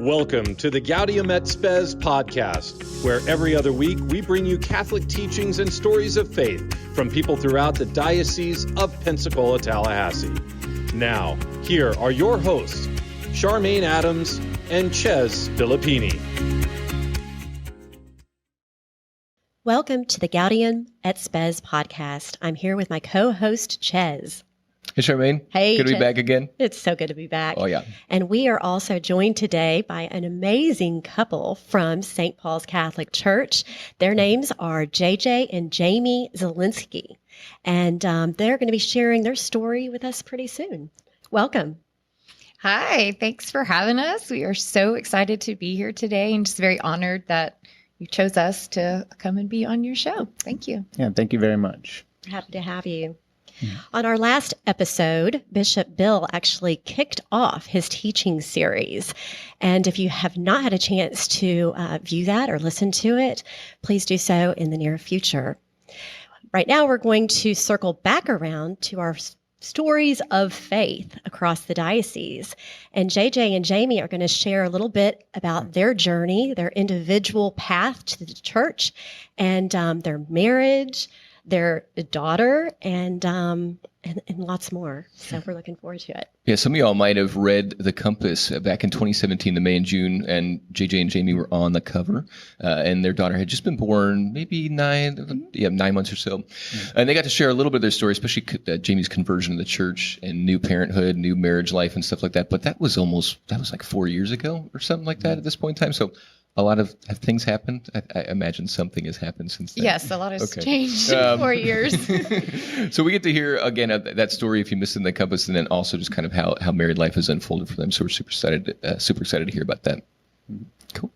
Welcome to the Gaudium at Spes podcast, where every other week we bring you Catholic teachings and stories of faith from people throughout the Diocese of Pensacola-Tallahassee. Now, here are your hosts, Sharmane Adams and Chez Filippini. Welcome to the Gaudium at Spes podcast. I'm here with my co-host, Chez. Hey, Sharmane. Hey, good to be back again. It's so good to be back. Oh, yeah. And we are also joined today by an amazing couple from St. Paul's Catholic Church. Their names are JJ and Jamie Zielinski, and they're going to be sharing their story with us pretty soon. Welcome. Hi, thanks for having us. We are so excited to be here today and just very honored that you chose us to come and be on your show. Thank you. Yeah, thank you very much. Happy to have you. On our last episode, Bishop Bill actually kicked off his teaching series. And if you have not had a chance to view that or listen to it, please do so in the near future. Right now, we're going to circle back around to our stories of faith across the diocese. And JJ and Jamie are going to share a little bit about their journey, their individual path to the church, and their marriage, their daughter, and lots more. So we're looking forward to it. Yeah, some of y'all might have read The Compass back in 2017, the May and June, and JJ and Jamie were on the cover, and their daughter had just been born, maybe 9 months or so. And they got to share a little bit of their story, especially Jamie's conversion to the church and new parenthood, new marriage life, and stuff like that. But that was like 4 years ago or something like that at this point in time. So a lot of things happened. I imagine something has happened since then. Yes, a lot has changed in 4 years. So we get to hear, again, that story if you missed it in The Compass, and then also just kind of how married life has unfolded for them. So we're super excited to hear about that. Cool.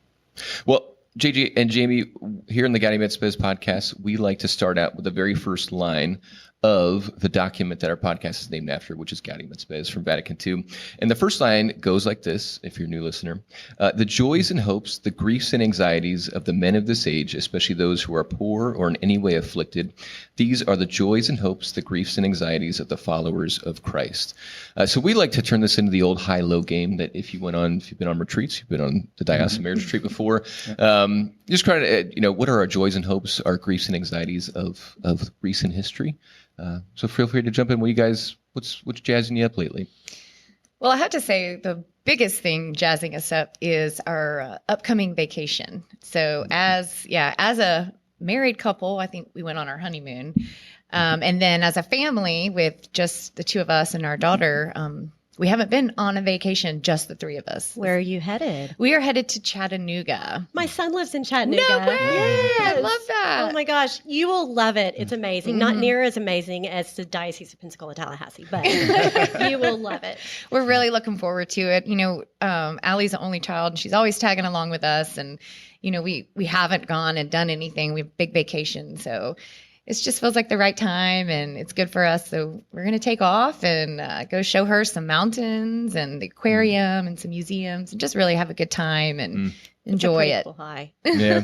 Well, JJ and Jamie, here in the Gaudium at Spes podcast, we like to start out with the very first line of the document that our podcast is named after, which is Gaudium et Spes from Vatican II. And the first line goes like this, if you're a new listener. The joys and hopes, the griefs and anxieties of the men of this age, especially those who are poor or in any way afflicted, these are the joys and hopes, the griefs and anxieties of the followers of Christ. So we like to turn this into the old high-low game that if you've been on retreats, you've been on the diocesan marriage retreat before, just try to, what are our joys and hopes, our griefs and anxieties of recent history? So feel free to jump in. What's jazzing you up lately? Well, I have to say the biggest thing jazzing us up is our upcoming vacation. So as a married couple, I think we went on our honeymoon. And then as a family with just the two of us and our daughter, we haven't been on a vacation, just the three of us. Where are you headed? We are headed to Chattanooga. My son lives in Chattanooga. No way! Yes. I love that. Oh my gosh, you will love it. It's amazing. Not near as amazing as the Diocese of Pensacola-Tallahassee, but you will love it. We're really looking forward to it. Allie's the only child, and she's always tagging along with us. And, we haven't gone and done anything. We have a big vacation, so it just feels like the right time, and it's good for us. So we're going to take off and go show her some mountains and the aquarium and some museums and just really have a good time and enjoy it. Cool high. Yeah.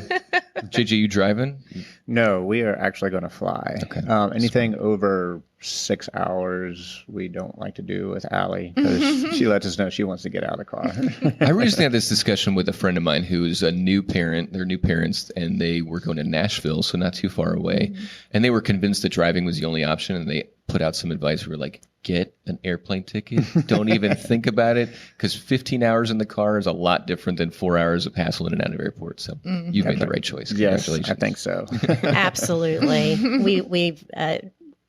JJ, you driving? No, we are actually going to fly. Okay. Anything over 6 hours, we don't like to do with Allie because she lets us know she wants to get out of the car. I recently had this discussion with a friend of mine who is a new parent. They're new parents, and they were going to Nashville, so not too far away. And they were convinced that driving was the only option, and they put out some advice. We were like, get an airplane ticket. Don't even think about it, because 15 hours in the car is a lot different than 4 hours of hassle in and out of airports. So you've made the right choice. Congratulations. Yes, I think so. Absolutely. We've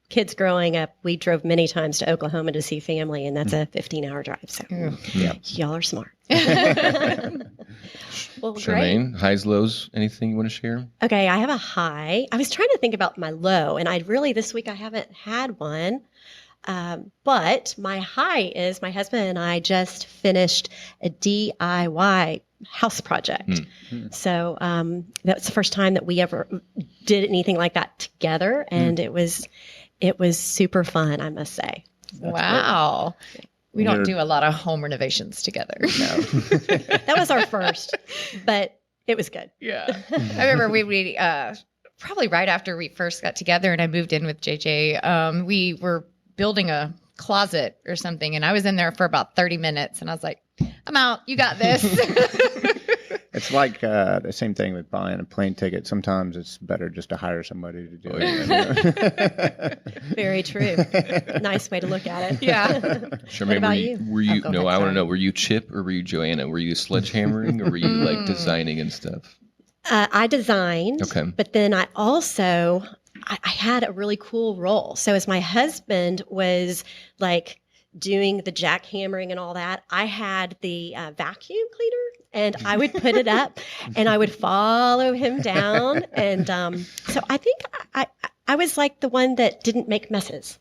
kids growing up, we drove many times to Oklahoma to see family, and that's a 15-hour drive. So y'all are smart. Well, Sharmane, highs, lows, anything you want to share? Okay, I have a high. I was trying to think about my low, and this week I haven't had one. But my high is my husband and I just finished a DIY house project. So that's the first time that we ever did anything like that together, and it was super fun, I must say. Wow. We don't do a lot of home renovations together. No. That was our first, but it was good. Yeah. I remember we probably right after we first got together and I moved in with JJ, we were building a closet or something, and I was in there for about 30 minutes, and I was like, I'm out. You got this. It's like the same thing with buying a plane ticket. Sometimes it's better just to hire somebody to do it. Very true. Nice way to look at it. Yeah. Sharmane, What about you? Were you? Oh, go no, ahead, I want to sorry. know. Were you Chip or were you Joanna? Were you sledgehammering or were you like designing and stuff? I designed, Okay. but then I also I had a really cool role. So as my husband was like doing the jackhammering and all that, I had the vacuum cleaner, and I would put it up, and I would follow him down, and so I think I was like the one that didn't make messes.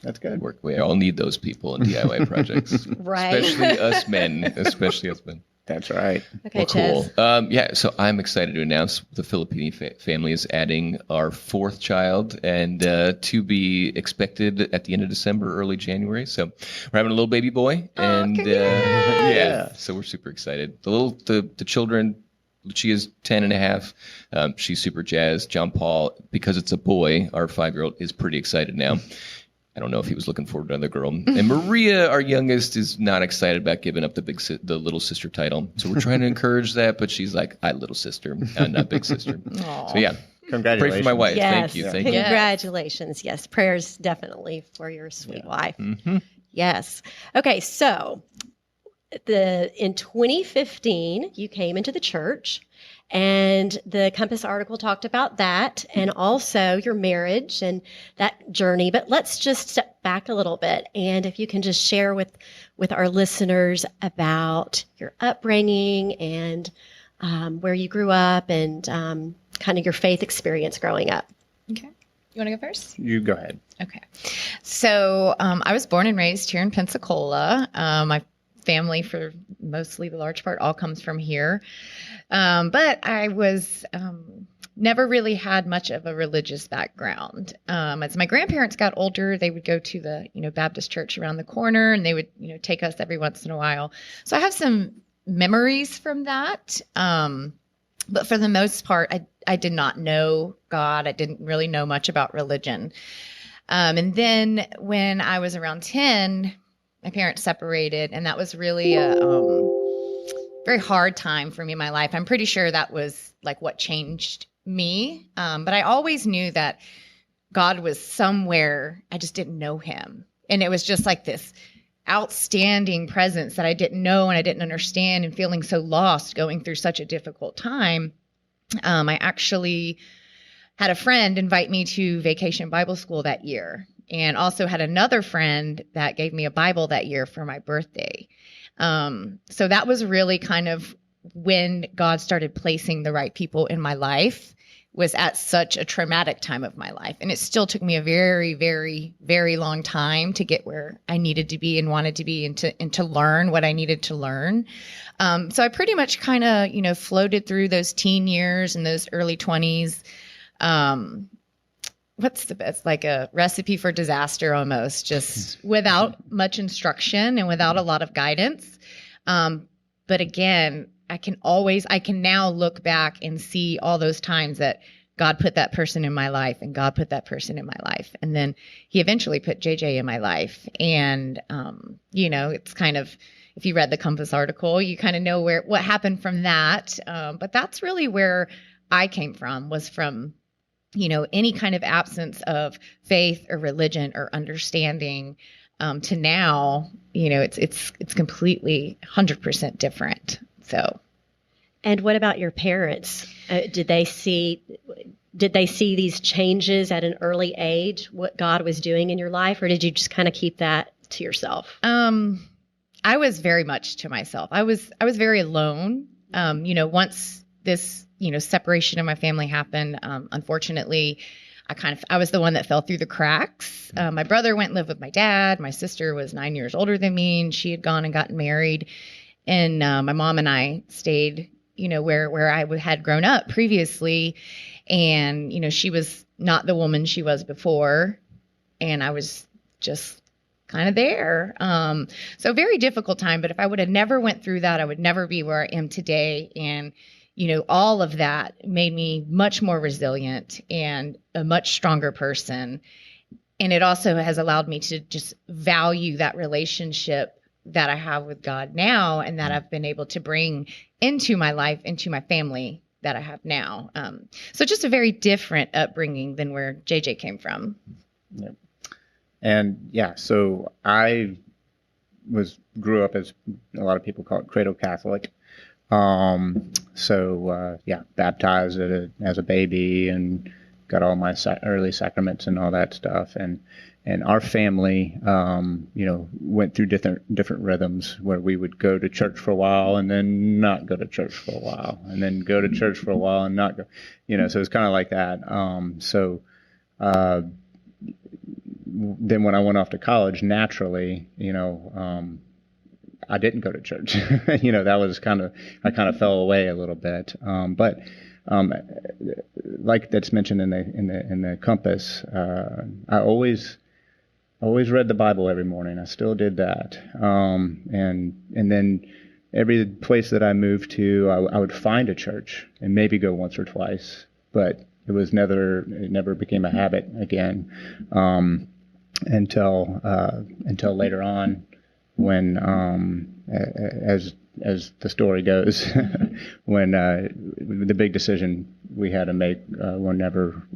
That's good. We all need those people in DIY projects, Right. Especially us men. Especially us men. That's right. Okay, Well, cool. Chez. Yeah, so I'm excited to announce the Filippini family is adding our fourth child, and to be expected at the end of December, early January. So we're having a little baby boy, and yeah, so we're super excited. The children. Lucia's 10 and a half. She's super jazzed. John Paul, because it's a boy, our 5-year-old, is pretty excited now. I don't know if he was looking forward to another girl. And Maria, our youngest, is not excited about giving up the little sister title. So we're trying to encourage that, but she's like, I little sister, not big sister. So yeah, Congratulations. pray for my wife. Yes. Thank you. Thank you. Congratulations. Yes. Prayers definitely for your sweet wife. Mm-hmm. Yes. Okay. So in 2015, you came into the church, and the Compass article talked about that, and also your marriage and that journey. But let's just step back a little bit, and if you can just share with our listeners about your upbringing and where you grew up, and kind of your faith experience growing up. Okay. You want to go first? You go ahead. Okay. So I was born and raised here in Pensacola. My family, for mostly the large part, all comes from here. But I was never really had much of a religious background. As my grandparents got older, they would go to the Baptist church around the corner, and they would take us every once in a while. So I have some memories from that. But for the most part, I did not know God. I didn't really know much about religion. And then when I was around 10, my parents separated, and that was really a very hard time for me in my life. I'm pretty sure that was like what changed me. But I always knew that God was somewhere. I just didn't know him. And it was just like this outstanding presence that I didn't know and I didn't understand, and feeling so lost going through such a difficult time. I actually had a friend invite me to Vacation Bible School that year, and also had another friend that gave me a Bible that year for my birthday. So that was really kind of when God started placing the right people in my life, was at such a traumatic time of my life. And it still took me a very, very, very long time to get where I needed to be and wanted to be, and to learn what I needed to learn. So I pretty much kind of, floated through those teen years and those early 20s. What's the best, like a recipe for disaster almost, just without much instruction and without a lot of guidance. But again, I can now look back and see all those times that God put that person in my life, and God put that person in my life. And then he eventually put JJ in my life. And, it's kind of, if you read the Compass article, you kind of know what happened from that. But that's really where I came from, was from, any kind of absence of faith or religion or understanding, to now, it's completely 100% different. So. And what about your parents? Did they see these changes at an early age, what God was doing in your life, or did you just kind of keep that to yourself? I was very much to myself. I was very alone. Once this, separation of my family happened, unfortunately, I was the one that fell through the cracks. My brother went and lived with my dad. My sister was 9 years older than me, and she had gone and gotten married. And my mom and I stayed, where I had grown up previously. And, she was not the woman she was before. And I was just kind of there. So very difficult time. But if I would have never went through that, I would never be where I am today. And, all of that made me much more resilient and a much stronger person. And it also has allowed me to just value that relationship that I have with God now, and that I've been able to bring into my life, into my family that I have now. So just a very different upbringing than where JJ came from. Yep. And yeah, so I grew up as a lot of people call it cradle Catholic. Baptized as a baby and got all my early sacraments and all that stuff. And our family, went through different rhythms where we would go to church for a while and then not go to church for a while and then go to church for a while and not go, so it's kind of like that. Then when I went off to college, naturally, I didn't go to church. That was I kind of fell away a little bit. But like that's mentioned in the compass, I always read the Bible every morning. I still did that. And then every place that I moved to, I would find a church and maybe go once or twice, but it never became a habit again. Until later on, when as the story goes, when the big decision we had to make whenever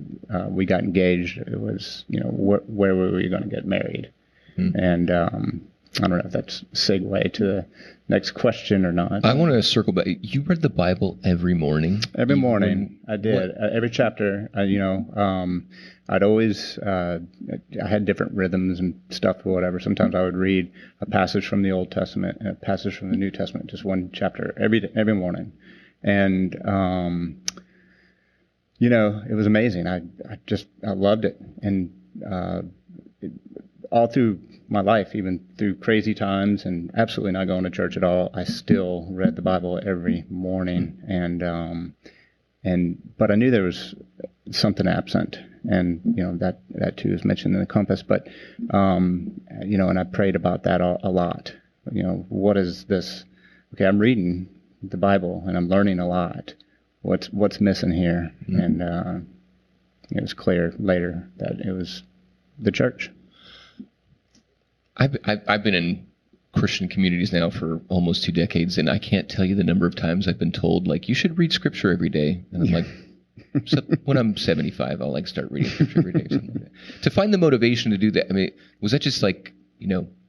we got engaged, it was where were we going to get married, and I don't know if that's a segue to the next question or not. I want to circle back. You read the Bible every morning? Every morning, I did. Every chapter, I'd always, I had different rhythms and stuff or whatever. Sometimes I would read a passage from the Old Testament and a passage from the New Testament, just one chapter every morning. And, it was amazing. I loved it. And all through my life, even through crazy times and absolutely not going to church at all, I still read the Bible every morning. But I knew there was something absent, and that too is mentioned in the compass. But and I prayed about that a lot. What is this? Okay, I'm reading the Bible and I'm learning a lot. What's missing here? And it was clear later that it was the church. I've been in Christian communities now for almost 2 decades, and I can't tell you the number of times I've been told, like, you should read scripture every day. And I'm like, so when I'm 75, I'll start reading scripture every day or something like that. To find the motivation to do that, I mean, was that just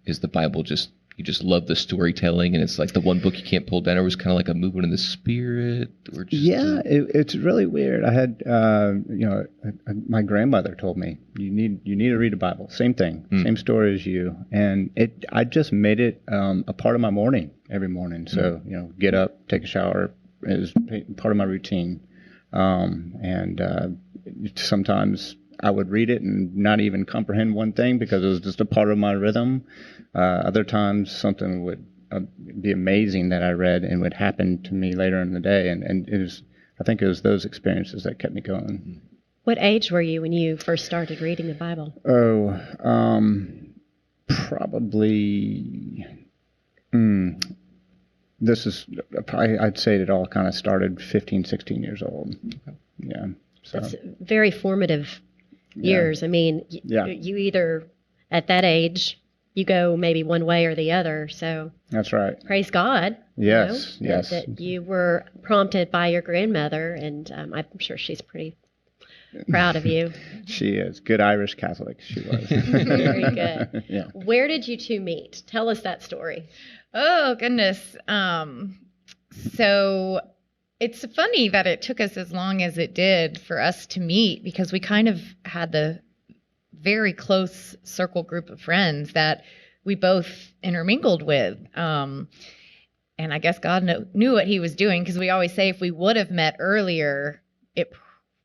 is the Bible just, you just love the storytelling and it's like the one book you can't pull down, or was kind of like a movement in the spirit? Or just it's really weird. I had, my grandmother told me, you need to read the Bible. Same thing, same story as you. And I just made it a part of my morning every morning. So, get up, take a shower is part of my routine. Sometimes I would read it and not even comprehend one thing because it was just a part of my rhythm. Other times something would be amazing that I read and would happen to me later in the day. And I think it was those experiences that kept me going. What age were you when you first started reading the Bible? Probably, I'd say it all kind of started 15, 16 years old. Yeah. So. That's very formative years. I mean, you either, at that age, you go maybe one way or the other. So that's right. Praise God. Yes, yes. That you were prompted by your grandmother, and I'm sure she's pretty proud of you. She is. Good Irish Catholic, she was. Very good. Yeah. Where did you two meet? Tell us that story. Oh, goodness. So it's funny that it took us as long as it did for us to meet, because we kind of had the very close circle group of friends that we both intermingled with. And I guess God knew what he was doing, because we always say if we would have met earlier,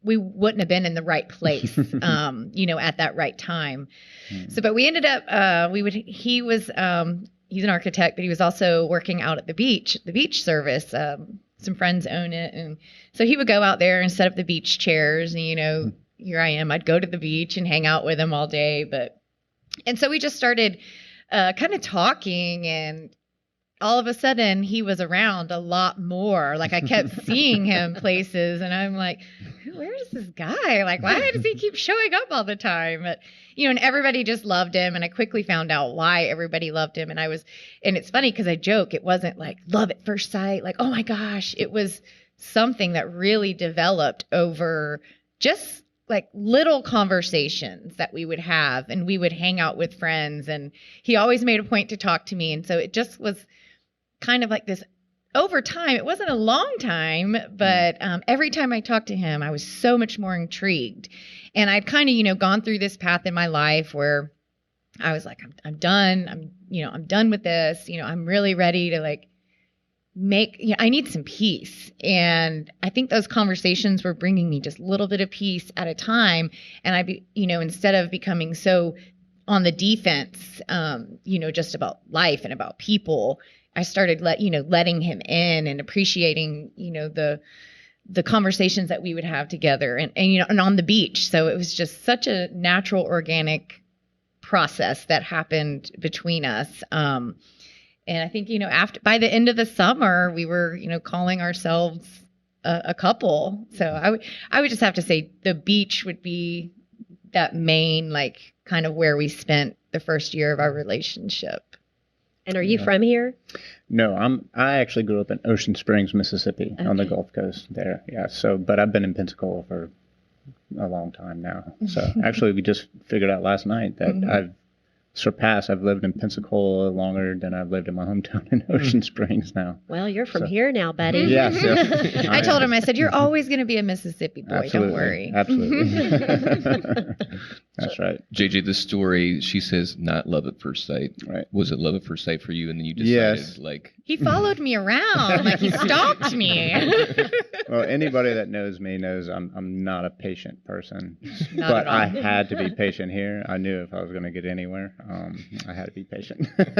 we wouldn't have been in the right place, at that right time. So, but we ended up, he's an architect, but he was also working out at the beach service. Some friends own it. And so he would go out there and set up the beach chairs. And, here I am, I'd go to the beach and hang out with him all day. And so we just started kind of talking, and all of a sudden he was around a lot more. Like I kept seeing him places, and I'm like, where is this guy? Like, why does he keep showing up all the time? But, and everybody just loved him. And I quickly found out why everybody loved him. And it's funny because I joke, it wasn't like love at first sight. Like, oh my gosh, it was something that really developed over just like little conversations that we would have, and we would hang out with friends, and he always made a point to talk to me. And so it just was kind of like this over time. It wasn't a long time, but every time I talked to him, I was so much more intrigued. And I'd kind of, gone through this path in my life where I was like, I'm done. I'm done with this. I'm really ready to like I need some peace. And I think those conversations were bringing me just a little bit of peace at a time. And instead of becoming so on the defense, just about life and about people, I started letting him in and appreciating, the conversations that we would have together and on the beach. So it was just such a natural, organic process that happened between us. And I think, by the end of the summer, we were, calling ourselves a couple. So I would just have to say the beach would be that main, like, kind of where we spent the first year of our relationship. And are you from here? No, I actually grew up in Ocean Springs, Mississippi, on the Gulf Coast there. Yeah. So, but I've been in Pensacola for a long time now. So actually, we just figured out last night that I've lived in Pensacola longer than I've lived in my hometown in Ocean Springs now. Well, you're from here now, buddy. Yes. I told him, I said, you're always going to be a Mississippi boy. Absolutely. Don't worry. Absolutely. That's right. JJ, the story, she says, not love at first sight. Right. Was it love at first sight for you? And then you decided, Yes. He followed me around. Like, he stalked me. Well, anybody that knows me knows I'm not a patient person. Not but at all. I had to be patient here. I knew if I was going to get anywhere, I had to be patient. And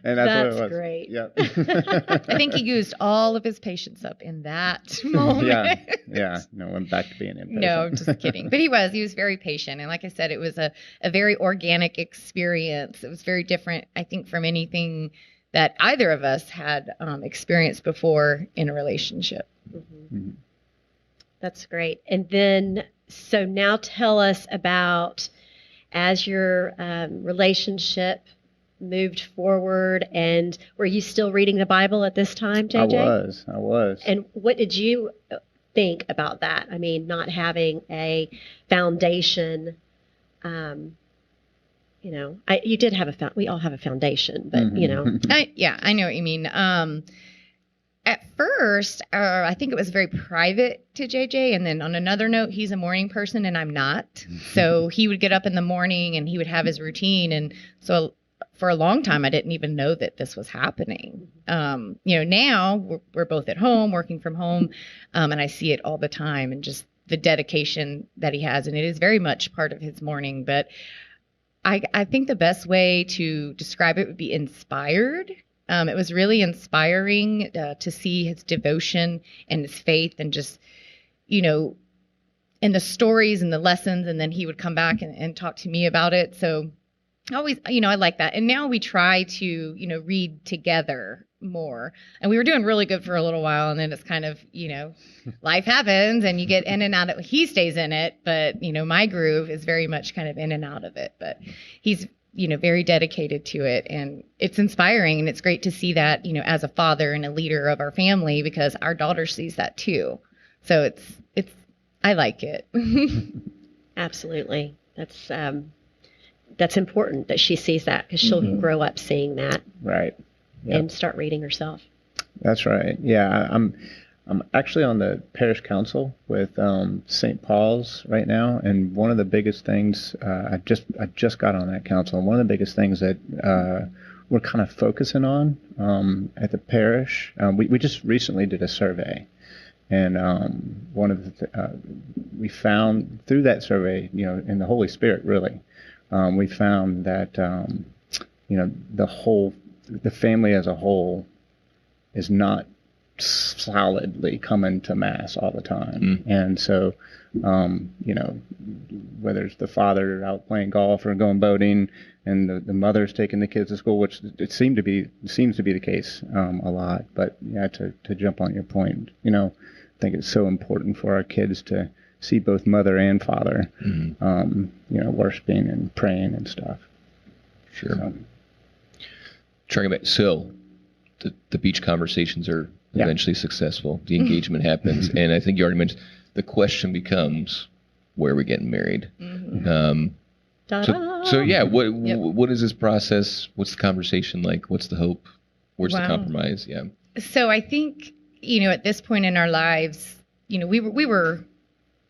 that's what it was. Great. Yep. I think he used all of his patience up in that moment. Yeah. No, went back to being impatient. No, just kidding. But he was very patient. And like I said, it was a very organic experience. It was very different, I think, from anything that either of us had experienced before in a relationship. Mm-hmm. That's great. And then, so now tell us about, as your relationship moved forward, and were you still reading the Bible at this time, JJ? I was. And what did you think about that? I mean, not having a foundation, you did have we all have a foundation, but I know what you mean. At first, I think it was very private to JJ. And then on another note, he's a morning person and I'm not. So he would get up in the morning and he would have his routine. And so for a long time, I didn't even know that this was happening. Now we're both at home, working from home. And I see it all the time, and just the dedication that he has. And it is very much part of his morning. But I think the best way to describe it would be inspired. It was really inspiring to see his devotion and his faith, and just, and the stories and the lessons. And then he would come back and talk to me about it. So always, I like that. And now we try to, read together more. And we were doing really good for a little while. And then it's kind of, life happens and you get in and out of it. He stays in it, but, my groove is very much kind of in and out of it. But he's, very dedicated to it. And it's inspiring. And it's great to see that, as a father and a leader of our family, because our daughter sees that too. So I like it. Absolutely. That's important that she sees that, because she'll grow up seeing that. Right. Yep. And start reading herself. That's right. Yeah, I'm actually on the parish council with St. Paul's right now, and one of the biggest things I just got on that council, and one of the biggest things that we're kind of focusing on at the parish, we just recently did a survey, and one of the we found through that survey, in the Holy Spirit really, we found that the family as a whole is not solidly coming to Mass all the time. And so, whether it's the father out playing golf or going boating, and the mother's taking the kids to school, which it seems to be the case a lot. But yeah, to jump on your point, think it's so important for our kids to see both mother and father, worshiping and praying and stuff. Sure. Trying back, so the beach conversations are eventually successful. The engagement happens, and I think you already mentioned the question becomes, where are we getting married? What is this process? What's the conversation like? What's the hope? Where's the compromise? Yeah. So I think, at this point in our lives, we were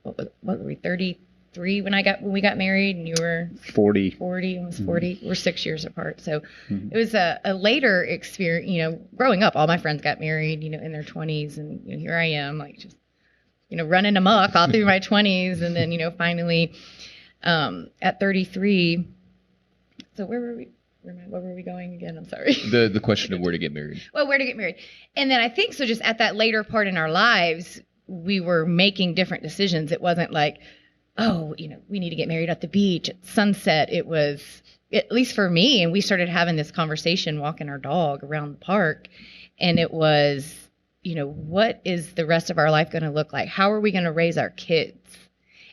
what were we, 33 when we got married, and you were 40, almost 40. We're 6 years apart. So it was a later experience, growing up, all my friends got married, in their 20s, and here I am, like, just, running amok all through my 20s. And then, finally, at 33, so where were we? Where were we going again? I'm sorry. The question of where to get married. Well, where to get married. And then I think, so just at that later part in our lives, we were making different decisions. It wasn't like, we need to get married at the beach at sunset. It was, at least for me, and we started having this conversation walking our dog around the park. And it was, what is the rest of our life going to look like? How are we going to raise our kids?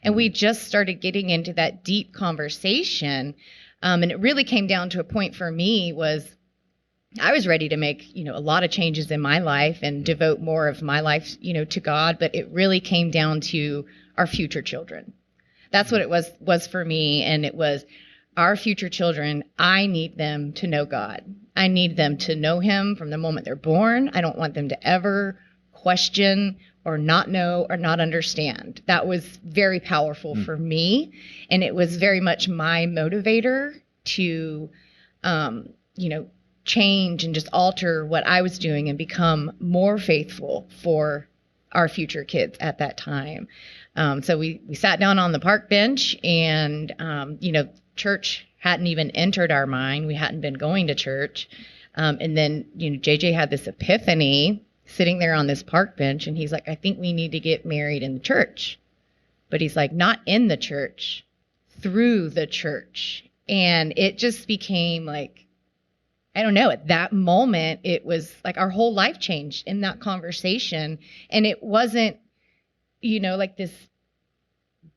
And we just started getting into that deep conversation. And it really came down to a point for me was I was ready to make, a lot of changes in my life and devote more of my life, to God. But it really came down to our future children. That's what it was for me. And it was our future children. I need them to know God. I need them to know him from the moment they're born. I don't want them to ever question or not know or not understand. That was very powerful for me. And it was very much my motivator to, change and just alter what I was doing and become more faithful for our future kids at that time. So we sat down on the park bench, and, church hadn't even entered our mind. We hadn't been going to church. And then, JJ had this epiphany sitting there on this park bench, and he's like, I think we need to get married in the church. But he's like, not in the church, through the church. And it just became like, I don't know, at that moment, it was like our whole life changed in that conversation. And it wasn't, like this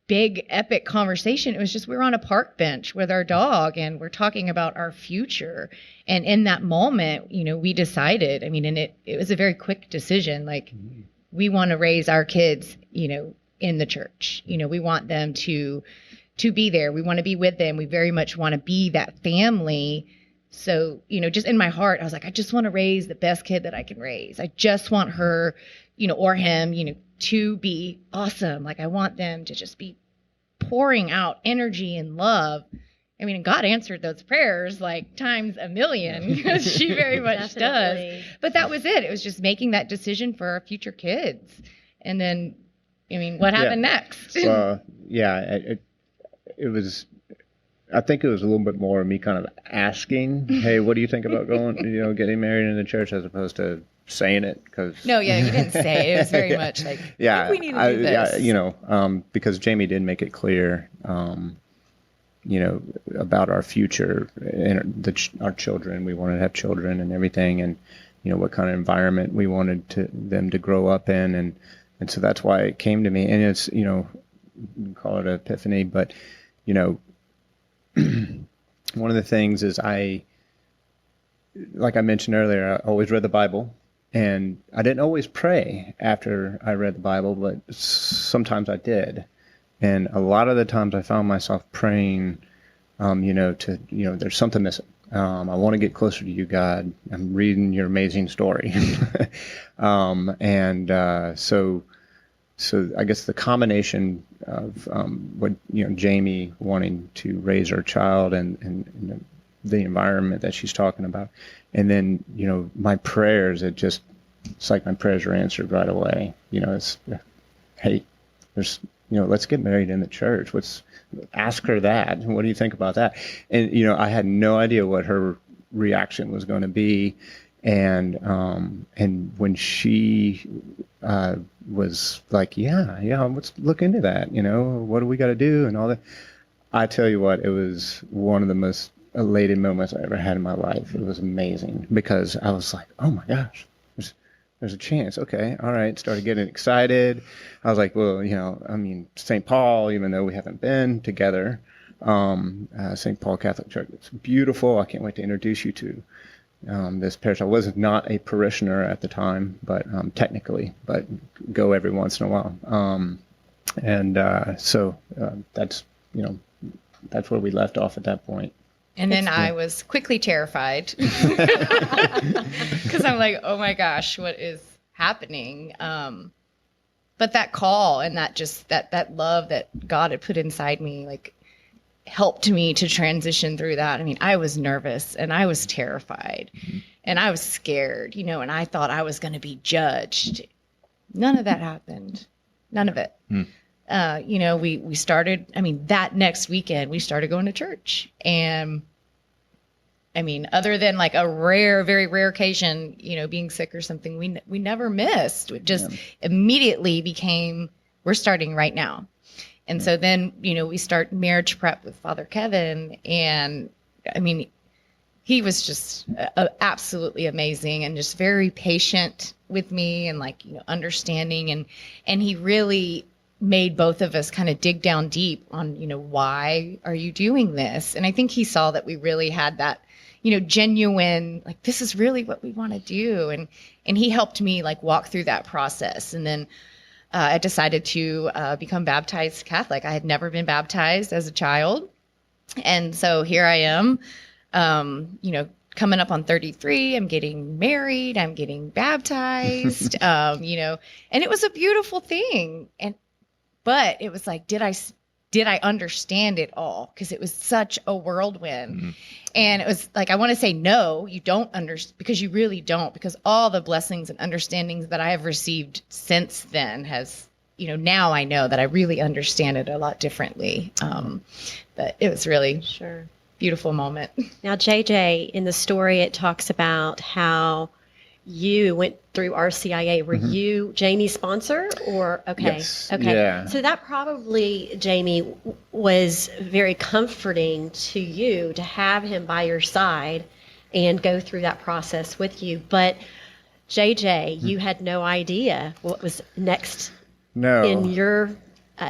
big epic conversation. It was just, we were on a park bench with our dog, and we're talking about our future. And in that moment, we decided, and it was a very quick decision. Like, we want to raise our kids, in the church. We want them to be there. We want to be with them. We very much want to be that family. So, just in my heart, I was like, I just want to raise the best kid that I can raise. I just want her, or him, to be awesome. Like, I want them to just be pouring out energy and love. And God answered those prayers like times a million, because she very much does. But that was it. It was just making that decision for our future kids. And then, what happened next? Well, it was, I think it was a little bit more of me kind of asking, hey, what do you think about going, getting married in the church, as opposed to saying it? Because no, you didn't say it. It was very much like, I think we need to do this. Because Jamie did make it clear, about our future and our children. We wanted to have children and everything, and what kind of environment we wanted them to grow up in, and so that's why it came to me. And it's you can call it an epiphany, but one of the things is like I mentioned earlier, I always read the Bible, and I didn't always pray after I read the Bible, but sometimes I did. And a lot of the times I found myself praying, there's something missing. I want to get closer to you, God. I'm reading your amazing story. So I guess the combination of what Jamie wanting to raise her child and the environment that she's talking about, and then my prayers, it's like my prayers are answered right away. It's, hey, there's let's get married in the church. Ask her that. What do you think about that? And I had no idea what her reaction was going to be, and when she was like, yeah, let's look into that. What do we got to do and all that. I tell you what, it was one of the most elated moments I ever had in my life. It was amazing, because I was like, oh my gosh, there's a chance. Okay. All right. Started getting excited. I was like, well, St. Paul, even though we haven't been together, St. Paul Catholic Church, it's beautiful. I can't wait to introduce you to this parish. I was not a parishioner at the time, but technically, but go every once in a while. So that's where we left off at that point. And then I was quickly terrified because I'm like, oh my gosh, what is happening? But that call and that love that God had put inside me, like, helped me to transition through that. I mean, I was nervous and I was terrified and I was scared, and I thought I was going to be judged. None of that happened. None of it. We started, that next weekend we started going to church, and other than like a very rare occasion, being sick or something, we never missed. It just immediately became, we're starting right now. And so then, we start marriage prep with Father Kevin, and he was just absolutely amazing and just very patient with me and understanding. And he really made both of us kind of dig down deep on, why are you doing this? And I think he saw that we really had that, genuine, this is really what we want to do. And he helped me walk through that process. And then I decided to become baptized Catholic. I had never been baptized as a child. And so here I am, coming up on 33, I'm getting married, I'm getting baptized, and it was a beautiful thing. But it was did I understand it all? Because it was such a whirlwind. Mm-hmm. And it was I want to say, no, you don't understand, because you really don't, because all the blessings and understandings that I have received since then has, now I know that I really understand it a lot differently. But it was really beautiful moment. Now, JJ, in the story, it talks about how you went through RCIA. Were you Jamie's sponsor, or okay? Yes. Okay. Yeah. So that probably, Jamie, was very comforting to you to have him by your side and go through that process with you. But JJ, you had no idea what was next in your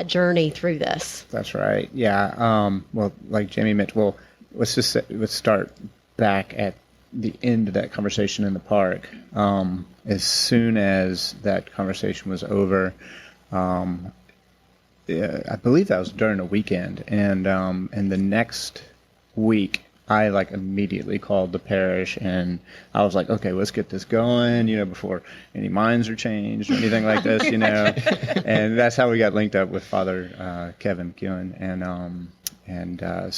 journey through this. That's right. Yeah. Well, like Jamie mentioned, let's start back at the end of that conversation in the park. As soon as that conversation was over, I believe that was during a weekend, and the next week I immediately called the parish, and I was like, okay, let's get this going, before any minds are changed or anything like this, and that's how we got linked up with Father Kevin McEwen,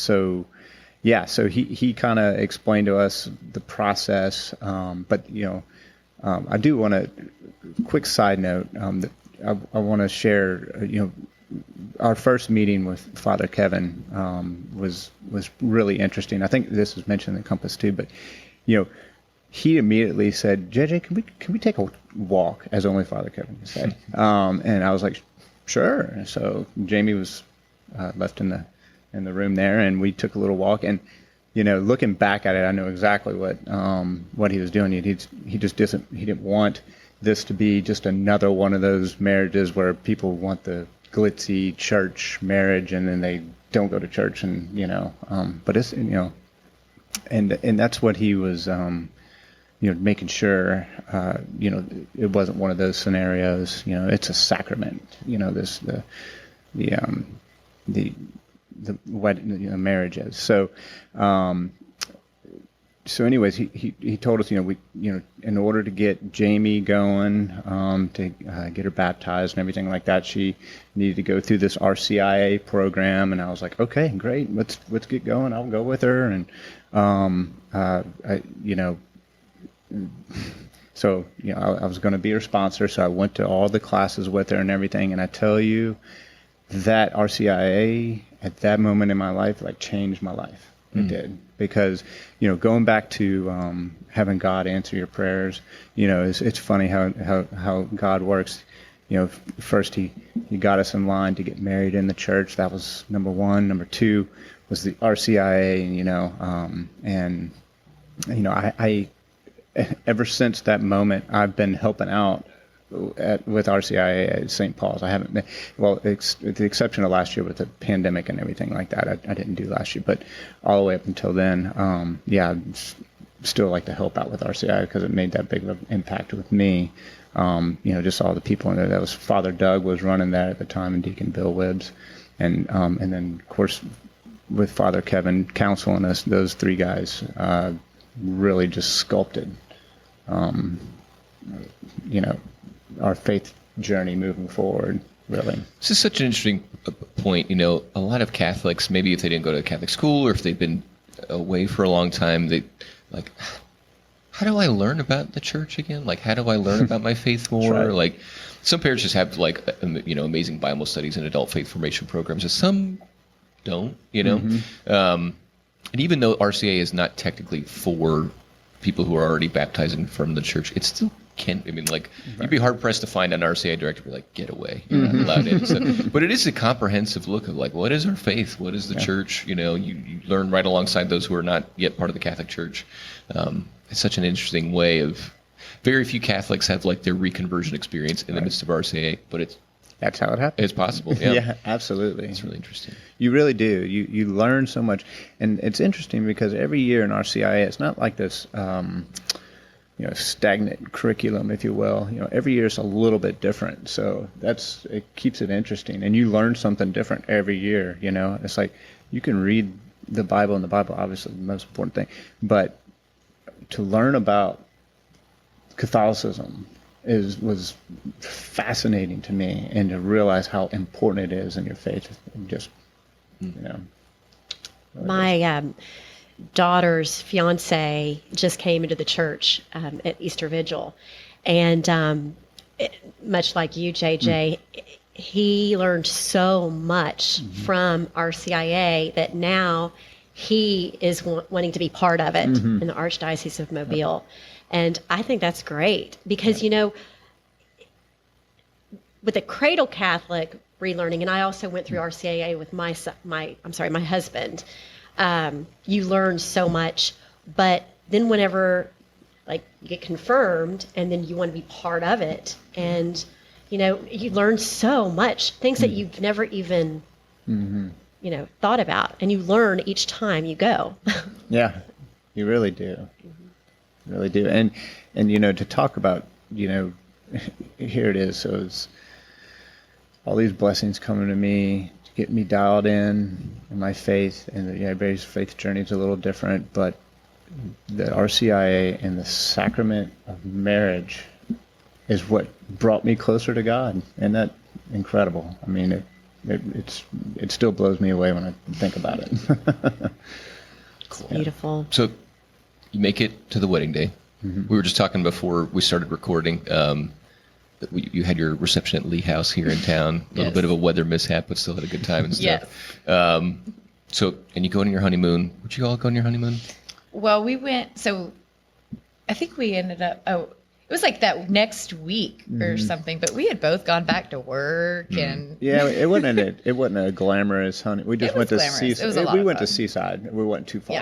so he kind of explained to us the process, but I do want to, quick side note, that I want to share, our first meeting with Father Kevin was really interesting. I think this was mentioned in the Compass too, but he immediately said, JJ, can we take a walk, as only Father Kevin can say, and I was like, sure. So Jamie was left in the room there, and we took a little walk, and looking back at it, I know exactly what he was doing. He didn't want this to be just another one of those marriages where people want the glitzy church marriage and then they don't go to church, and but it's and that's what he was making sure it wasn't one of those scenarios. It's a sacrament. The wedding, marriages. So, anyways, he told us, in order to get Jamie going, to get her baptized and everything like that, she needed to go through this RCIA program. And I was like, okay, great, let's get going. I'll go with her. And I was going to be her sponsor, so I went to all the classes with her and everything. And I tell you, that RCIA at that moment in my life changed my life. It did, because going back to having God answer your prayers, it's funny how God works. First he got us in line to get married in the church. That was number one. Number two was the RCIA, ever since that moment, I've been helping out with RCIA at St. Paul's. I haven't been, well, with the exception of last year with the pandemic and everything like that. I didn't do last year, but all the way up until then, I'd still like to help out with RCIA because it made that big of an impact with me. Just all the people in there. That was Father Doug was running that at the time, and Deacon Bill Wibbs, and then of course with Father Kevin counseling us, those three guys really just sculpted, our faith journey moving forward. Really, this is such an interesting point. A lot of Catholics, maybe if they didn't go to Catholic school or if they've been away for a long time, they like, how do I learn about the church again? Like, how do I learn about my faith more? Right. Like, some parishes have like, amazing Bible studies and adult faith formation programs, and some don't, and even though RCA is not technically for people who are already baptizing from the church, it still can. You'd be hard pressed to find an RCA director be like, get away, you're not allowed in. So, but it is a comprehensive look of like, what is our faith? What is the church? You learn right alongside those who are not yet part of the Catholic Church. It's such an interesting way of. Very few Catholics have like their reconversion experience in the midst of RCA, but that's how it happens. It's possible. Yeah. Yeah, absolutely. It's really interesting. You really do. You learn so much, and it's interesting because every year in RCIA, it's not like this, stagnant curriculum, if you will. Every year is a little bit different, so it keeps it interesting, and you learn something different every year. It's like you can read the Bible, and the Bible obviously the most important thing, but to learn about Catholicism was fascinating to me, and to realize how important it is in your faith. My daughter's fiance just came into the church at Easter Vigil, and much like you, JJ, he learned so much from RCIA that now he is wanting to be part of it in the Archdiocese of Mobile. And I think that's great because, with a cradle Catholic relearning, and I also went through RCIA with my husband, you learn so much, but then whenever like you get confirmed and then you want to be part of it, and, you learn so much, things that you've never even, thought about, and you learn each time you go. Yeah, you really do. Really do. And to talk about, here it is. So it's all these blessings coming to me to get me dialed in my faith, and everybody's faith journey is a little different, but the RCIA and the sacrament of marriage is what brought me closer to God. And that's incredible. I mean, it still blows me away when I think about it. Cool. Beautiful. So you make it to the wedding day. We were just talking before we started recording. That you had your reception at Lee House here in town. A little bit of a weather mishap, but still had a good time and stuff. Yes. And you go on your honeymoon. Would you all go on your honeymoon? Well, we went. So I think we ended up. It was like that next week or something. But we had both gone back to work and. Yeah, it wasn't a glamorous honey. We just went to Seaside. It was a lot we of went fun. to Seaside. We went too far,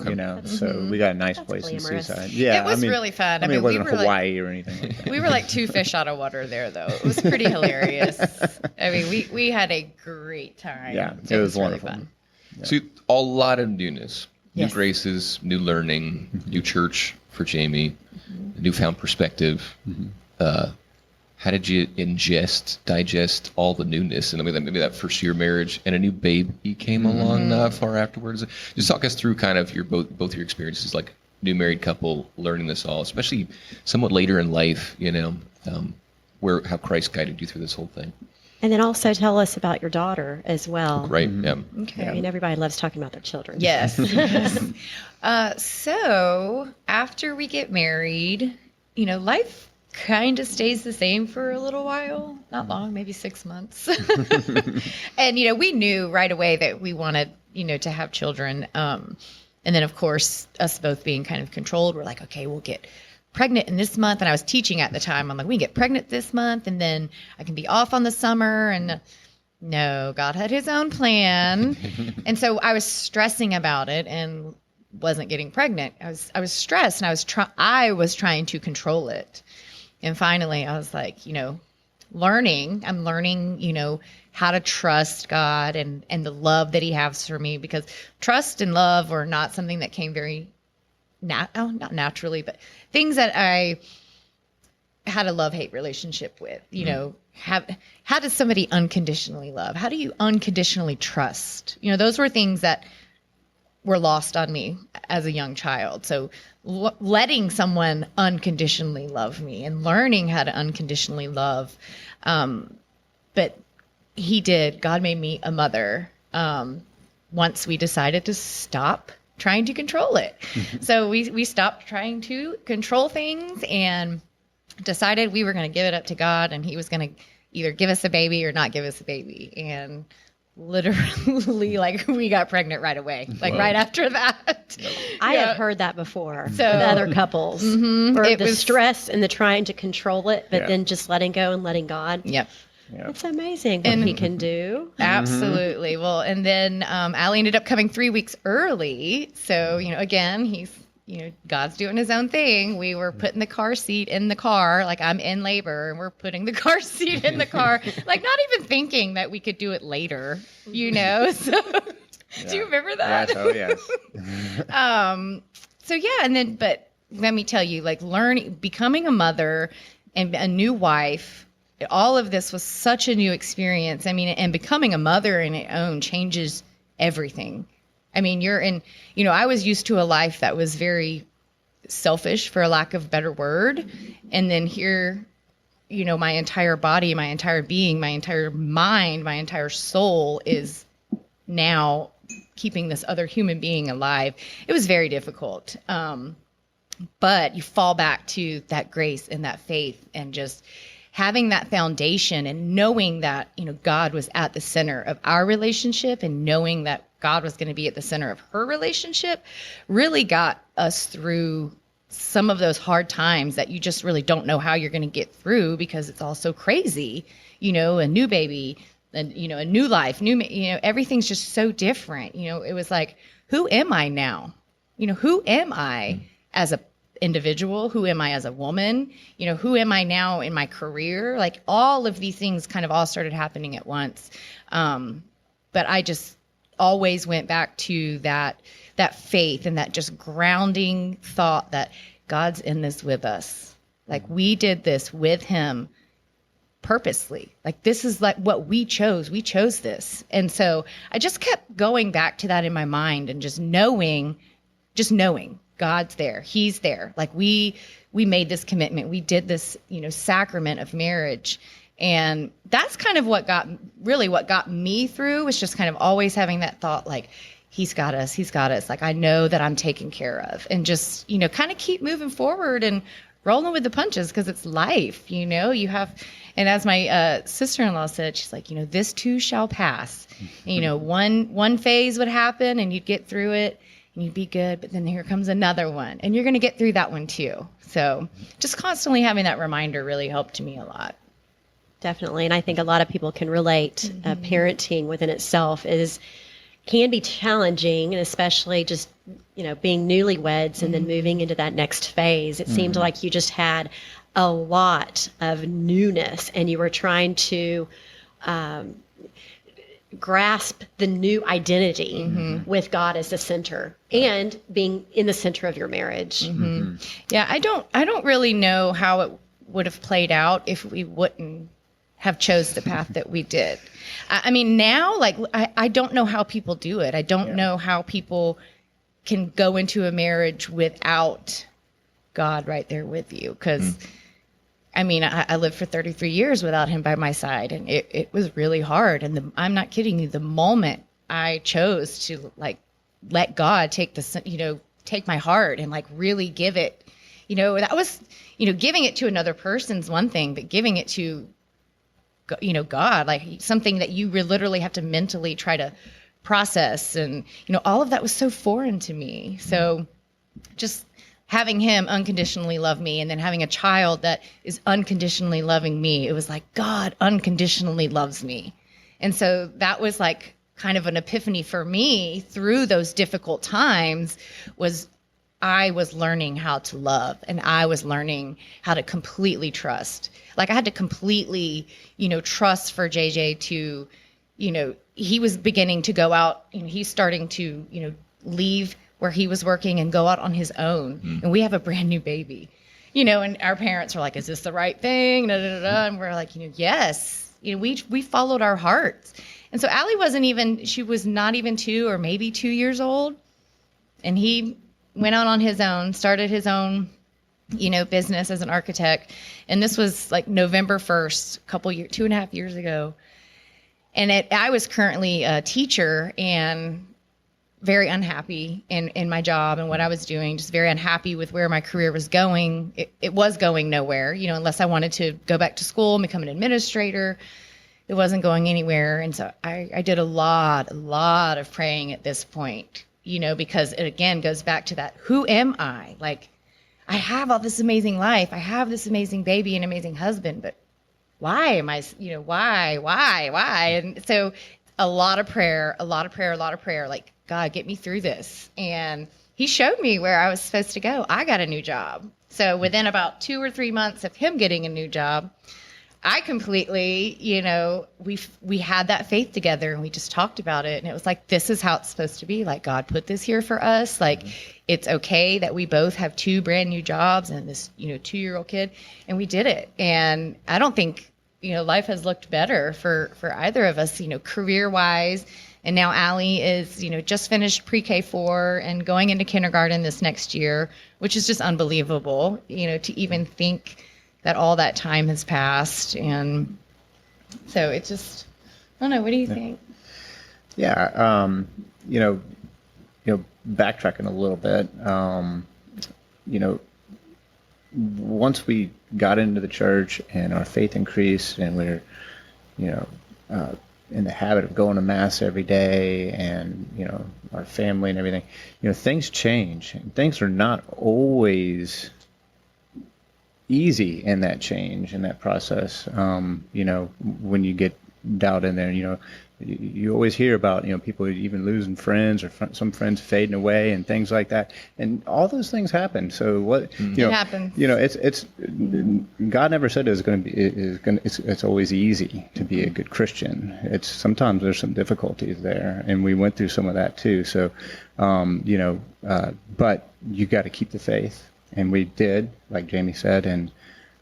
Yeah. So we got a nice place glamorous. in Seaside. Yeah, It was really fun. I mean, it wasn't we were Hawaii or anything like that. We were like two fish out of water there, though. It was pretty hilarious. I mean, we had a great time. Yeah, it was wonderful. Really fun. Yeah. So a lot of newness, new Yes. graces, new learning, new church for Jamie, newfound perspective. How did you digest all the newness? And maybe that first year marriage and a new baby came along not far afterwards. Just talk us through kind of both your experiences, like new married couple learning this all, especially somewhat later in life, how Christ guided you through this whole thing. And then also tell us about your daughter as well. Right. Yeah. Okay. I mean, everybody loves talking about their children. Yes. So after we get married, life kind of stays the same for a little while. Not long, maybe 6 months. And, we knew right away that we wanted, to have children. And then, of course, us both being kind of controlled, we're like, okay, we'll get pregnant in this month. And I was teaching at the time. I'm like, we can get pregnant this month, and then I can be off on the summer. And no, God had his own plan. And so I was stressing about it. And wasn't getting pregnant. I was stressed, and I was trying to control it. And finally I was like, I'm learning, how to trust God and the love that he has for me, because trust and love are not something that came very not naturally, but things that I had a love-hate relationship with. How does somebody unconditionally love? How do you unconditionally trust? Those were things that were lost on me as a young child. So letting someone unconditionally love me and learning how to unconditionally love. But he did. God made me a mother once we decided to stop trying to control it. So we stopped trying to control things and decided we were going to give it up to God, and he was going to either give us a baby or not give us a baby. And literally, we got pregnant right away, right after that. I have heard that before with other couples. Or It the was stress and the trying to control it, but then just letting go and letting God. Yep. It's amazing what he can do. Absolutely. Well, and then Allie ended up coming 3 weeks early. So, again, he's, God's doing his own thing. We were putting the car seat in the car, like I'm in labor, and we're putting the car seat in the car, like not even thinking that we could do it later, So, do you remember that? Yes. So yeah, and then, but let me tell you, becoming a mother and a new wife, all of this was such a new experience. I mean, and becoming a mother in its own changes everything. I mean, I was used to a life that was very selfish, for a lack of a better word. And then here, my entire body, my entire being, my entire mind, my entire soul is now keeping this other human being alive. It was very difficult. But you fall back to that grace and that faith, and just having that foundation and knowing that, God was at the center of our relationship, and knowing that God was going to be at the center of her relationship really got us through some of those hard times that you just really don't know how you're going to get through, because it's all so crazy, a new baby, and, a new life, everything's just so different. It was like, who am I now? Who am I as a individual? Who am I as a woman? Who am I now in my career? Like, all of these things kind of all started happening at once. But I just always went back to that faith and that just grounding thought that God's in this with us. Like, we did this with him purposely. Like, this is like what we chose. We chose this. And so I just kept going back to that in my mind, and just knowing God's there. He's there. Like, we made this commitment. We did this, sacrament of marriage. And that's kind of what got me through, was just kind of always having that thought, like, he's got us. Like, I know that I'm taken care of, and just, kind of keep moving forward and rolling with the punches, because it's life, you have, and as my sister-in-law said, she's like, this too shall pass. And, one phase would happen and you'd get through it and you'd be good, but then here comes another one, and you're going to get through that one too. So just constantly having that reminder really helped me a lot. Definitely. And I think a lot of people can relate. Parenting within itself can be challenging, and especially just, being newlyweds and then moving into that next phase. It seemed like you just had a lot of newness, and you were trying to grasp the new identity with God as the center, and being in the center of your marriage. Yeah, I don't really know how it would have played out if we wouldn't have chose the path that we did. I mean, now, like, I don't know how people do it. I don't know how people can go into a marriage without God right there with you. Because, I mean, I lived for 33 years without him by my side, and it was really hard. And I'm not kidding you. The moment I chose to, like, let God take take my heart and, like, really give it, that was, giving it to another person's one thing, but giving it to, God, like something that you literally have to mentally try to process. And, all of that was so foreign to me. So just having him unconditionally love me, and then having a child that is unconditionally loving me, it was like God unconditionally loves me. And so that was like kind of an epiphany for me through those difficult times was I was learning how to love, and I was learning how to completely trust. Like I had to completely, trust for JJ to, he was beginning to go out, he's starting to, leave where he was working and go out on his own. And we have a brand new baby, and our parents were like, is this the right thing? Da, da, da, da. And we're like, yes, we followed our hearts. And so Allie she was not even 2 or maybe 2 years old. And he went out on his own, started his own, business as an architect. And this was like November 1st, 2.5 years ago. And I was currently a teacher and very unhappy in my job and what I was doing, just very unhappy with where my career was going. It was going nowhere, unless I wanted to go back to school and become an administrator. It wasn't going anywhere. And so I did a lot of praying at this point, because it again goes back to that, who am I? Like, I have all this amazing life. I have this amazing baby and amazing husband, but why am I, why? And so a lot of prayer, like, God, get me through this. And he showed me where I was supposed to go. I got a new job. So within about 2 or 3 months of him getting a new job, I completely, we had that faith together and we just talked about it. And it was like, this is how it's supposed to be. Like, God put this here for us. Like, it's okay that we both have 2 brand new jobs and this, 2-year-old kid. And we did it. And I don't think, life has looked better for either of us, career wise. And now Allie is, just finished pre-K 4 and going into kindergarten this next year, which is just unbelievable, to even think that all that time has passed. And so it just, I don't know. What do you think? Yeah. Backtracking a little bit, once we got into the church and our faith increased and we're, in the habit of going to mass every day and, our family and everything, things change. And things are not always easy in that change, in that process. When you get dialed in there, you always hear about, people even losing friends or some friends fading away and things like that. And all those things happen. So what, it happens. It's God never said it's always easy to be a good Christian. It's sometimes there's some difficulties there, and we went through some of that too. So, but you got to keep the faith. And we did, like Jamie said, and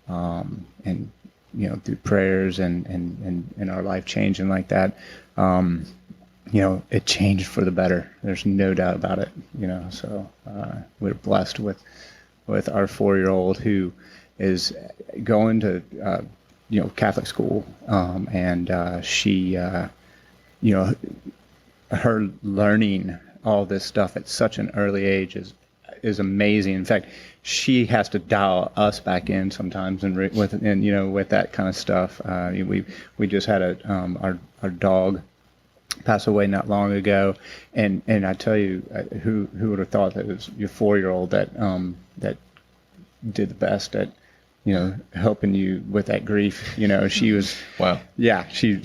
through prayers and our life changing like that, it changed for the better. There's no doubt about it. So we're blessed with our 4-year-old who is going to Catholic school, and she, her learning all this stuff at such an early age is amazing. In fact, she has to dial us back in sometimes, and with that kind of stuff. We just had our dog pass away not long ago, and I tell you, who would have thought that it was your 4-year-old that did the best at helping you with that grief. She was wow. Yeah, she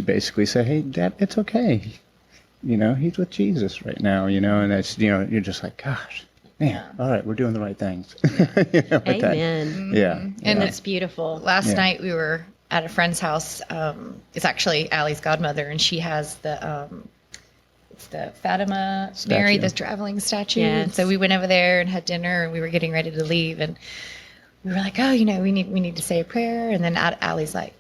basically said, "Hey, Dad, it's okay. He's with Jesus right now. And that's you're just like, gosh." Man, all right, we're doing the right things. Amen. Yeah. And it's beautiful. Last night we were at a friend's house. It's actually Allie's godmother, and she has it's the Fatima Mary, the traveling statue. Yes. And so we went over there and had dinner, and we were getting ready to leave, and we were like, oh, we need to say a prayer. And then Allie's like,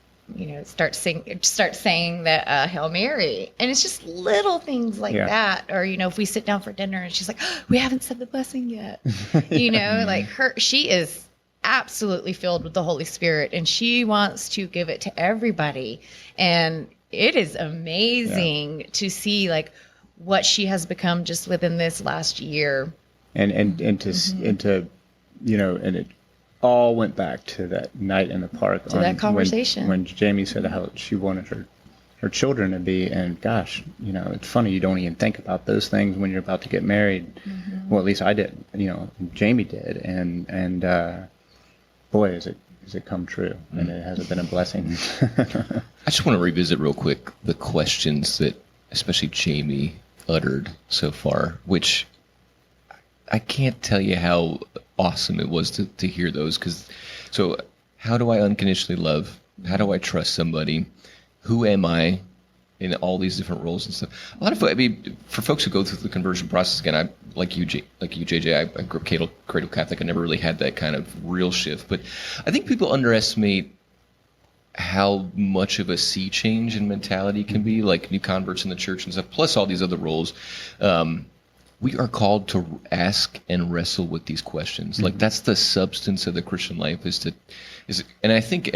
start saying the Hail Mary. And it's just little things like that. Or, if we sit down for dinner and she's like, oh, we haven't said the blessing yet. Like she is absolutely filled with the Holy Spirit, and she wants to give it to everybody. And it is amazing to see like what she has become just within this last year. And it all went back to that night in the park. To that conversation. When Jamie said how she wanted her children to be, and gosh, it's funny, you don't even think about those things when you're about to get married. Mm-hmm. Well, at least I did, Jamie did. And boy, has it come true. And it has been a blessing. I just want to revisit real quick the questions that especially Jamie, uttered so far, which I can't tell you how awesome it was to hear those. So how do I unconditionally love? How do I trust somebody? Who am I in all these different roles and stuff? A lot of, for folks who go through the conversion process, again, I like you, JJ. I grew up cradle Catholic. I never really had that kind of real shift, but I think people underestimate how much of a sea change in mentality can be, like new converts in the church and stuff, plus all these other roles. We are called to ask and wrestle with these questions. Like that's the substance of the Christian life and I think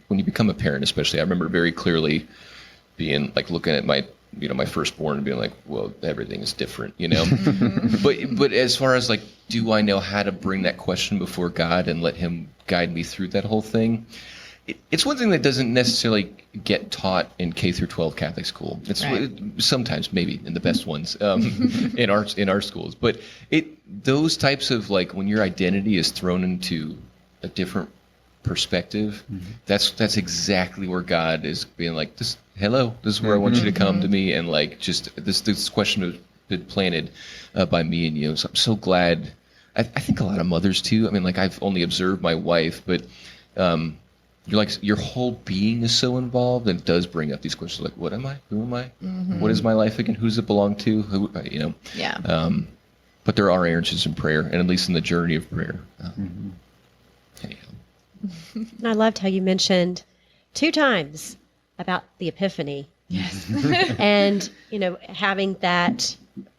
when you become a parent, especially, I remember very clearly being like looking at my firstborn and being like, well, everything is different, but as far as like, do I know how to bring that question before God and let him guide me through that whole thing? It's one thing that doesn't necessarily get taught in K through 12 Catholic school. It's sometimes maybe in the best ones in our schools, but those types of like when your identity is thrown into a different perspective, that's exactly where God is being like, this is where I want you to come to me, and like just this question has been planted by me and you. So I'm so glad. I think a lot of mothers too. I mean, like I've only observed my wife, but you're like your whole being is so involved, and it does bring up these questions like, what am I? Who am I? What is my life again? Who's it belong to? Who, Yeah. But there are answers in prayer, and at least in the journey of prayer. Anyhow. I loved how you mentioned 2 times about the Epiphany. Yes. And, having that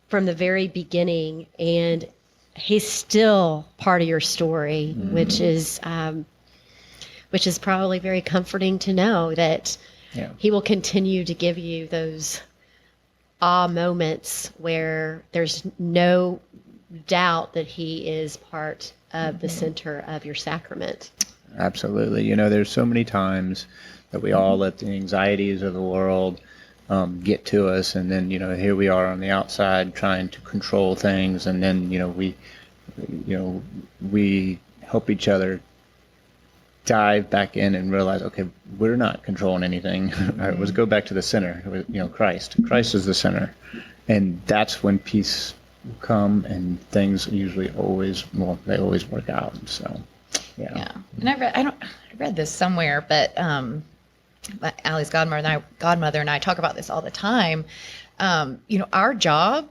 from the very beginning, and he's still part of your story, which is probably very comforting to know that he will continue to give you those moments where there's no doubt that he is part of the center of your sacrament. Absolutely. There's so many times that we all let the anxieties of the world get to us, and then here we are on the outside trying to control things, and then we help each other dive back in and realize, okay, we're not controlling anything. All right, let's go back to the center. Christ is the center, and that's when peace will come, and things usually always work out. So. Yeah. And I read this somewhere, but Allie's godmother and I talk about this all the time. Our job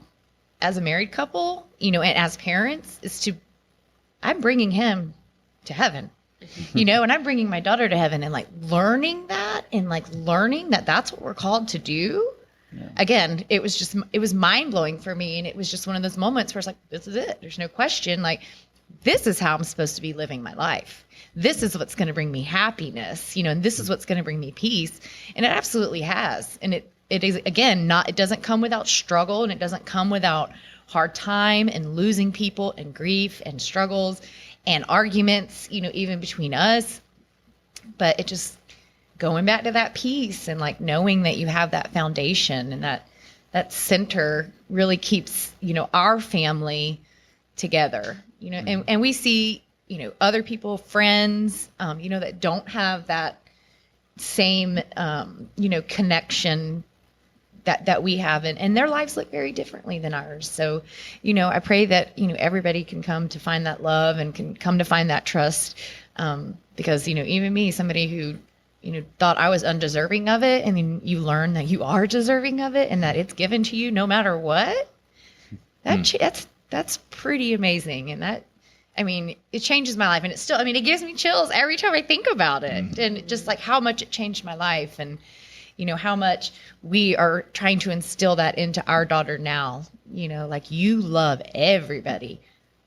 as a married couple, and as parents is I'm bringing him to heaven, and I'm bringing my daughter to heaven, and like learning that that's what we're called to do. Yeah. Again, it was mind blowing for me. And it was just one of those moments where it's like, this is it. There's no question. Like, this is how I'm supposed to be living my life. This is what's going to bring me happiness, and this is what's going to bring me peace. And it absolutely has. And it is, again, it doesn't come without struggle, and it doesn't come without hard time and losing people and grief and struggles and arguments, even between us. But it just going back to that peace and like knowing that you have that foundation and that center really keeps, our family together. And we see, other people, friends, that don't have that same, connection that we have, and their lives look very differently than ours. So, I pray that, everybody can come to find that love and can come to find that trust. Because, even me, somebody who, thought I was undeserving of it, and then you learn that you are deserving of it and that it's given to you no matter what. That's pretty amazing. And it changes my life, and it still, it gives me chills every time I think about it, and just like how much it changed my life, and, how much we are trying to instill that into our daughter now, like you love everybody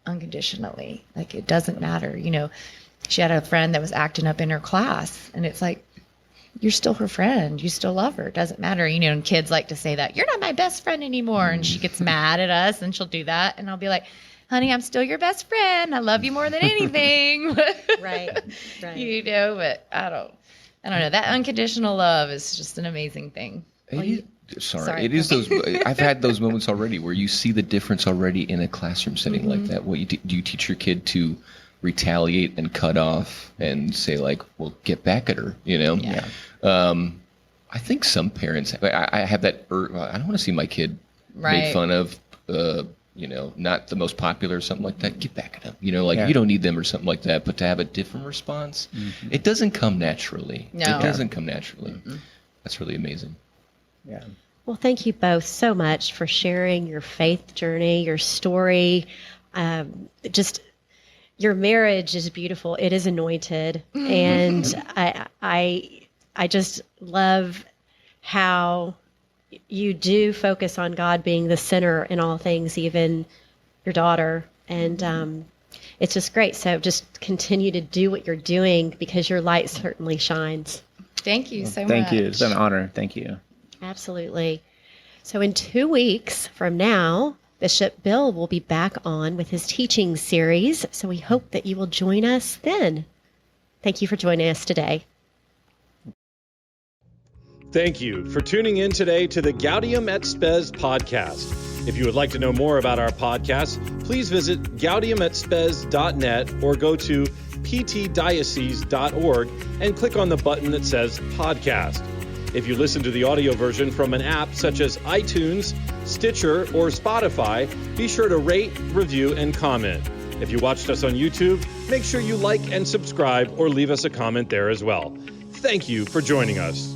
unconditionally. Like it doesn't matter. She had a friend that was acting up in her class, and it's like, you're still her friend. You still love her. It doesn't matter. And kids like to say that you're not my best friend anymore. And she gets mad at us, and she'll do that. And I'll be like, honey, I'm still your best friend. I love you more than anything. Right. But I don't know. That unconditional love is just an amazing thing. Sorry. It is those. I've had those moments already where you see the difference already in a classroom setting like that. What do you teach your kid to retaliate and cut off and say like, well, get back at her, Yeah. I think some parents, I have that, I don't want to see my kid made fun of, not the most popular or something like that. Get back at them, you don't need them or something like that. But to have a different response, it doesn't come naturally. No. It doesn't come naturally. That's really amazing. Yeah. Well, thank you both so much for sharing your faith journey, your story. Just your marriage is beautiful. It is anointed, and I just love how you do focus on God being the center in all things, even your daughter, and it's just great. So just continue to do what you're doing because your light certainly shines. Thank you so much. Thank you. It's an honor. Thank you. Absolutely. So in 2 weeks from now, Bishop Bill will be back on with his teaching series. So we hope that you will join us then. Thank you for joining us today. Thank you for tuning in today to the Gaudium et Spes podcast. If you would like to know more about our podcast, please visit gaudiumetspes.net or go to ptdiocese.org and click on the button that says podcast. If you listen to the audio version from an app such as iTunes, Stitcher, or Spotify, be sure to rate, review, and comment. If you watched us on YouTube, make sure you like and subscribe or leave us a comment there as well. Thank you for joining us.